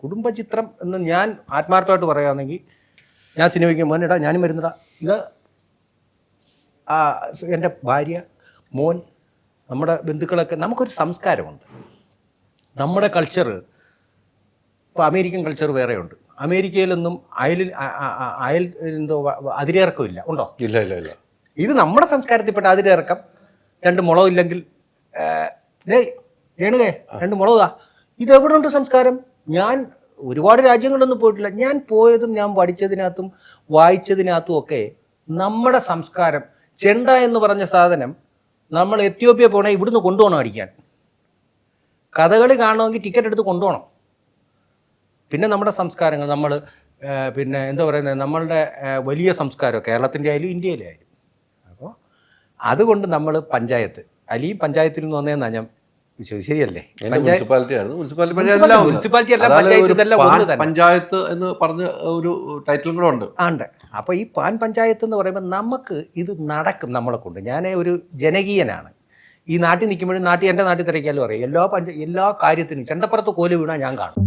കുടുംബചിത്രം എന്ന് ഞാൻ ആത്മാർത്ഥമായിട്ട് പറയുകയാണെങ്കിൽ ഞാൻ സിനിമയ്ക്ക് മോനെടാ ഞാനും വരുന്നടാ ഇത് എൻ്റെ ഭാര്യ മോൻ നമ്മുടെ ബന്ധുക്കളൊക്കെ നമുക്കൊരു സംസ്കാരമുണ്ട്. നമ്മുടെ കൾച്ചർ ഇപ്പോൾ അമേരിക്കൻ കൾച്ചർ വേറെയുണ്ട്. അമേരിക്കയിലൊന്നും അയൽ എന്തോ അതിരിറക്കമില്ല, ഉണ്ടോ? ഇല്ല ഇല്ല ഇല്ല. ഇത് നമ്മുടെ സംസ്കാരത്തിൽപ്പെട്ട അതിരിറക്കം. 2 മുളകില്ലെങ്കിൽ രേണുകേ 2 മുളകാ. ഇതെവിടെ ഉണ്ട് സംസ്കാരം? ഞാൻ ഒരുപാട് രാജ്യങ്ങളിലൊന്നും പോയിട്ടില്ല. ഞാൻ പോയതും ഞാൻ പഠിച്ചതിനകത്തും വായിച്ചതിനകത്തും ഒക്കെ നമ്മുടെ സംസ്കാരം. ചെണ്ട എന്ന് പറഞ്ഞ സാധനം നമ്മൾ എത്യോപ്യ പോകണേ ഇവിടുന്ന് കൊണ്ടുപോകണം അടിക്കാൻ. കഥകളി കാണണമെങ്കിൽ ടിക്കറ്റ് എടുത്ത് കൊണ്ടുപോകണം. പിന്നെ നമ്മുടെ സംസ്കാരങ്ങൾ നമ്മൾ പിന്നെ എന്താ പറയുന്നത്, നമ്മളുടെ വലിയ സംസ്കാരം കേരളത്തിൻ്റെ ആയാലും ഇന്ത്യയിലെ ആയാലും. അപ്പോൾ അതുകൊണ്ട് നമ്മൾ പഞ്ചായത്ത് അല്ലെങ്കിൽ പഞ്ചായത്തിൽ നിന്ന് വന്നതെന്നാണ് ഞാൻ ശരിയല്ലേ? മുനിസിപ്പാലിറ്റി അല്ല, പഞ്ചായത്ത് എന്ന് പറഞ്ഞ ഒരു ടൈറ്റിലും കൂടെ ഉണ്ട്. ഉണ്ട്. അപ്പോൾ ഈ പാൻ പഞ്ചായത്ത് എന്ന് പറയുമ്പോൾ നമുക്ക് ഇത് നടക്കും നമ്മളെ കൊണ്ട്. ഞാൻ ഒരു ജനകീയനാണ്. ഈ നാട്ടിൽ നിൽക്കുമ്പോഴും എൻ്റെ നാട്ടിൽ തിരക്കാലും അറിയാം എല്ലാ കാര്യത്തിനും ചെണ്ടപ്പുറത്ത് കോല് വീണാൽ ഞാൻ കാണും.